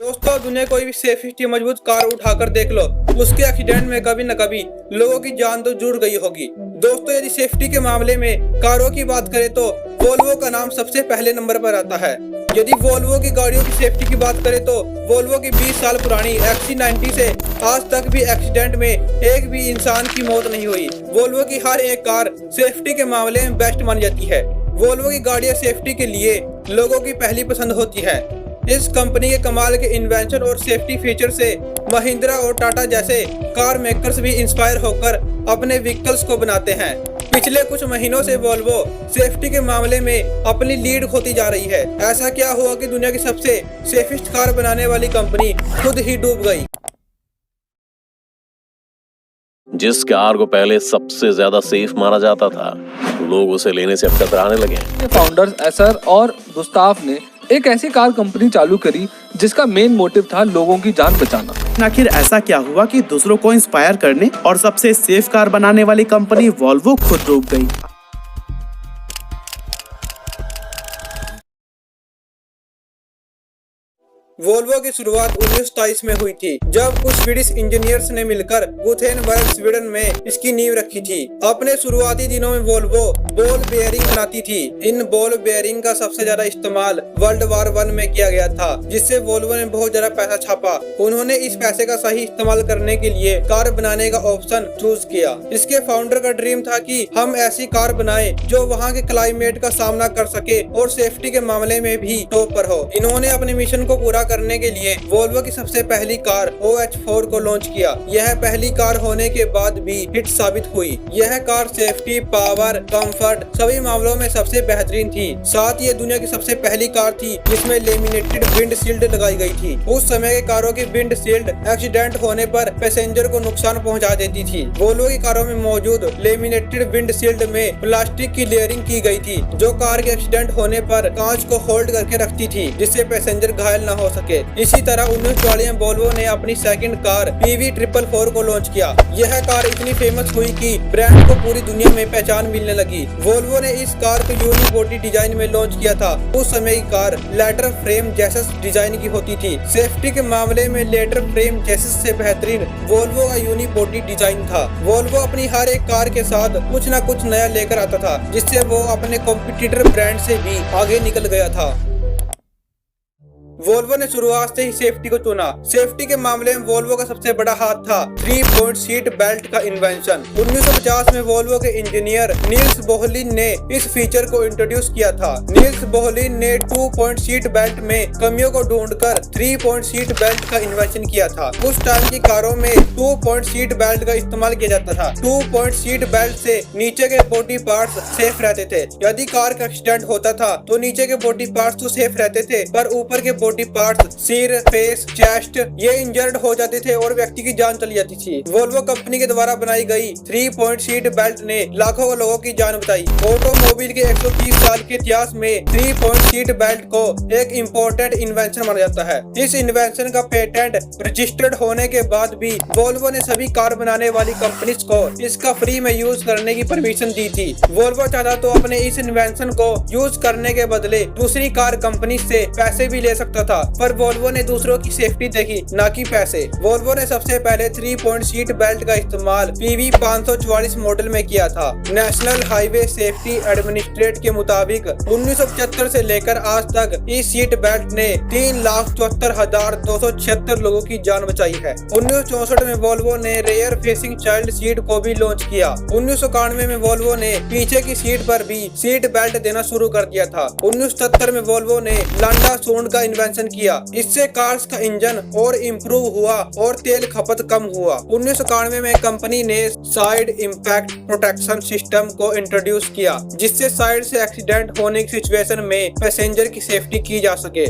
दोस्तों, दुनिया कोई भी सेफ्टी मजबूत कार उठाकर देख लो, उसके एक्सीडेंट में कभी न कभी लोगों की जान तो जुड़ गई होगी। दोस्तों, यदि सेफ्टी के मामले में कारों की बात करें तो वोल्वो का नाम सबसे पहले नंबर पर आता है। यदि वोल्वो की गाड़ियों की सेफ्टी की बात करें तो वोल्वो की 20 साल पुरानी XC90 से आज तक भी एक्सीडेंट में एक भी इंसान की मौत नहीं हुई। वोल्वो की हर एक कार सेफ्टी के मामले में बेस्ट मानी जाती है। वोल्वो की गाड़ियां सेफ्टी के लिए लोगों की पहली पसंद होती है। इस कंपनी के कमाल के इन्वेंशन और सेफ्टी फीचर से महिंद्रा और टाटा जैसे कार मेकर्स भी इंस्पायर होकर अपने व्हीकल्स को बनाते हैं। पिछले कुछ महीनों से वोल्वो सेफ्टी के मामले में अपनी लीड खोती जा रही है। ऐसा क्या हुआ कि दुनिया की सबसे सेफेस्ट कार बनाने वाली कंपनी खुद ही डूब गई। जिस कार को पहले सबसे ज्यादा सेफ माना जाता था, लोग उसे लेने से अब कतराने लगे। फाउंडर्स एसर और गुस्ताफ ने एक ऐसी कार कंपनी चालू करी जिसका मेन मोटिव था लोगों की जान बचाना। आखिर ऐसा क्या हुआ कि दूसरों को इंस्पायर करने और सबसे सेफ कार बनाने वाली कंपनी वोल्वो खुद डूब गई। वोल्वो की शुरुआत 1927 में हुई थी, जब कुछ स्वीडिश इंजीनियर्स ने मिलकर गुथेनबर्ग स्वीडन में इसकी नींव रखी थी। अपने शुरुआती दिनों में वोल्वो बॉल बेयरिंग बनाती थी। इन बॉल बेयरिंग का सबसे ज्यादा इस्तेमाल वर्ल्ड वार 1 में किया गया था, जिससे वोल्वो ने बहुत ज्यादा पैसा छापा। उन्होंने इस पैसे का सही इस्तेमाल करने के लिए कार बनाने का ऑप्शन चूज किया। इसके फाउंडर का ड्रीम था कि हम ऐसी कार बनाए जो वहाँ के क्लाइमेट का सामना कर सके और सेफ्टी के मामले में भी टॉप पर हो। इन्होंने अपने मिशन को पूरा करने के लिए वोल्वो की सबसे पहली कार OH4 को लॉन्च किया। यह पहली कार होने के बाद भी हिट साबित हुई। यह कार सेफ्टी, पावर, कंफर्ट सभी मामलों में सबसे बेहतरीन थी। साथ ही दुनिया की सबसे पहली कार थी जिसमें लेमिनेटेड विंड शील्ड लगाई गई थी। उस समय के कारों की विंड शील्ड एक्सीडेंट होने पर पैसेंजर को नुकसान पहुंचा देती थी। वोल्वो की कारों में मौजूद लेमिनेटेड विंड शील्ड में प्लास्टिक की लेयरिंग की गई थी, जो कार के एक्सीडेंट होने पर कांच को होल्ड करके रखती थी, जिससे पैसेंजर घायल न हो सके। इसी तरह 1944 में वोल्वो ने अपनी सेकंड कार PV444 को लॉन्च किया। यह कार इतनी फेमस हुई कि ब्रांड को पूरी दुनिया में पहचान मिलने लगी। वोल्वो ने इस कार को यूनी बॉडी डिजाइन में लॉन्च किया था। उस समय की car ladder frame chassis design की होती थी। सेफ्टी के मामले में लेटर फ्रेम जेसस से बेहतरीन वोल्वो का यूनी बॉडी डिजाइन था। वोल्वो अपनी हर एक कार के साथ कुछ न कुछ नया लेकर आता था, जिससे वो अपने कॉम्पिटिटर ब्रांड से भी आगे निकल गया था। वोल्वो ने शुरुआत से ही सेफ्टी को चुना। सेफ्टी के मामले में वोल्वो का सबसे बड़ा हाथ था 3 पॉइंट सीट बेल्ट का इन्वेंशन। 1950 में वोल्वो के इंजीनियर नील्स बोहलिन ने इस फीचर को इंट्रोड्यूस किया था। नील्स बोहलिन ने 2 पॉइंट सीट बेल्ट में कमियों को ढूंढकर 3 पॉइंट सीट बेल्ट का इन्वेंशन किया था। उस टाइम की कारों में 2 पॉइंट सीट बेल्ट का इस्तेमाल किया जाता था। 2 पॉइंट सीट बेल्ट से नीचे के बॉडी पार्ट्स सेफ रहते थे। यदि कार का एक्सीडेंट होता था तो नीचे के बॉडी पार्ट्स तो सेफ रहते थे, पर ऊपर के बॉडी पार्ट्स, सिर, फेस, चेस्ट ये इंजर्ड हो जाते थे और व्यक्ति की जान चली जाती थी। वोल्वो कंपनी के द्वारा बनाई गई 3 पॉइंट सीट बेल्ट ने लाखों लोगों की जान बचाई। ऑटोमोबाइल के 130 साल के इतिहास में 3 पॉइंट सीट बेल्ट को एक इम्पोर्टेंट इन्वेंशन माना जाता है। इस इन्वेंशन का पेटेंट रजिस्टर्ड होने के बाद भी वोल्वो ने सभी कार बनाने वाली कंपनीज को इसका फ्री में यूज करने की परमिशन दी थी। वोल्वो चाहता तो अपने इस इन्वेंशन को यूज करने के बदले दूसरी कार कंपनी से पैसे भी ले सकता था, पर वोल्वो ने दूसरों की सेफ्टी देखी, ना कि पैसे। वोल्वो ने सबसे पहले 3 पॉइंट सीट बेल्ट का इस्तेमाल PV544 मॉडल में किया था। नेशनल हाईवे सेफ्टी एडमिनिस्ट्रेट के मुताबिक 1975 से लेकर आज तक इस सीट बेल्ट ने 3,74,276 लोगों की जान बचाई है। 1964 में वोल्वो ने रेयर फेसिंग चाइल्ड सीट को भी लॉन्च किया। 1991 में वोल्वो ने पीछे की सीट पर भी सीट बेल्ट देना शुरू कर दिया था। 1977 में वोल्वो ने लांडा सूंड का इन्वेंशन किया। इससे कार्स का इंजन और इम्प्रूव हुआ और तेल खपत कम हुआ। 1991 में कंपनी ने साइड इम्पैक्ट प्रोटेक्शन सिस्टम को इंट्रोड्यूस किया, जिससे साइड से एक्सीडेंट होने की सिचुएशन में पैसेंजर की सेफ्टी की जा सके।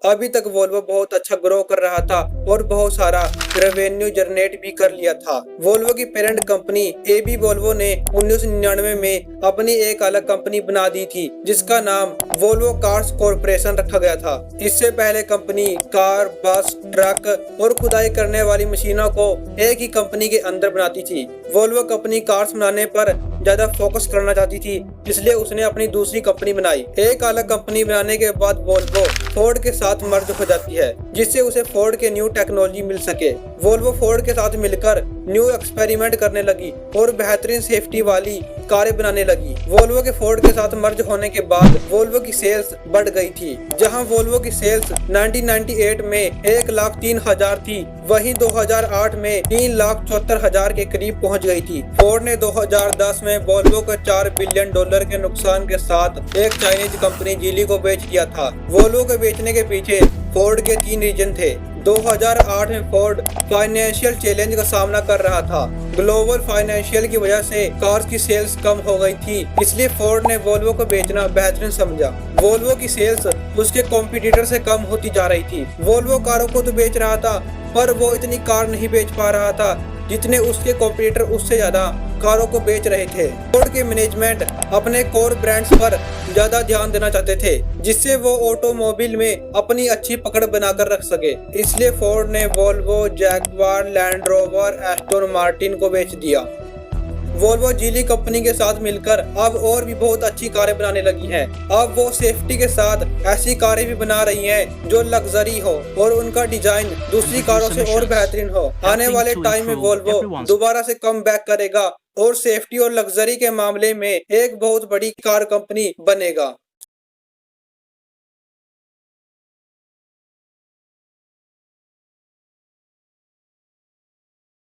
अभी तक वोल्वो बहुत अच्छा ग्रो कर रहा था और बहुत सारा रेवेन्यू जनरेट भी कर लिया था। वोल्वो की पेरेंट कंपनी AB वोल्वो ने 1999 में अपनी एक अलग कंपनी बना दी थी, जिसका नाम वोल्वो कार्स कॉर्पोरेशन रखा गया था। इससे पहले कंपनी कार, बस, ट्रक और खुदाई करने वाली मशीनों को एक ही कंपनी के अंदर बनाती थी। वोल्वो कंपनी कार्स बनाने पर ज्यादा फोकस करना चाहती थी, इसलिए उसने अपनी दूसरी कंपनी बनाई। एक अलग कंपनी बनाने के बाद वोल्वो फोर्ड के साथ मर्ज हो जाती है, जिससे उसे फोर्ड के न्यू टेक्नोलॉजी मिल सके। वोल्वो फोर्ड के साथ मिलकर न्यू एक्सपेरिमेंट करने लगी और बेहतरीन सेफ्टी वाली कारें बनाने लगी। वोल्वो के फोर्ड के साथ मर्ज होने के बाद वोल्वो की सेल्स बढ़ गई थी। जहां वोल्वो की सेल्स 1998 में 1,03,000 थी, वहीं 2008 में 3,74,000 के करीब पहुंच गई थी। फोर्ड ने 2010 में वोल्वो को $4 बिलियन के नुकसान के साथ एक चाइनीज कंपनी जीली को बेच दिया था। वोल्वो को बेचने के पीछे फोर्ड के 3 रीजन थे। 2008 में फोर्ड फाइनेंशियल चैलेंज का सामना कर रहा था। ग्लोबल फाइनेंशियल की वजह से कार्स की सेल्स कम हो गई थी, इसलिए फोर्ड ने वोल्वो को बेचना बेहतरीन समझा। वोल्वो की सेल्स उसके कॉम्पिटिटर से कम होती जा रही थी। वोल्वो कारों को तो बेच रहा था, पर वो इतनी कार नहीं बेच पा रहा था जितने उसके कॉम्पिटिटर उससे ज्यादा कारों को बेच रहे थे। फोर्ड के मैनेजमेंट अपने कोर ब्रांड्स पर ज्यादा ध्यान देना चाहते थे, जिससे वो ऑटोमोबाइल में अपनी अच्छी पकड़ बनाकर रख सके। इसलिए फोर्ड ने Volvo, Jaguar, land rover, Aston Martin को बेच दिया। वोल्वो जीली कंपनी के साथ मिलकर अब और भी बहुत अच्छी कारें बनाने लगी हैं। अब वो सेफ्टी के साथ ऐसी कारें भी बना रही हैं जो लग्जरी हो और उनका डिजाइन दूसरी कारों से और बेहतरीन हो। आने वाले टाइम में वोल्वो दोबारा से कम बैक करेगा और सेफ्टी और लग्जरी के मामले में एक बहुत बड़ी कार कंपनी बनेगा।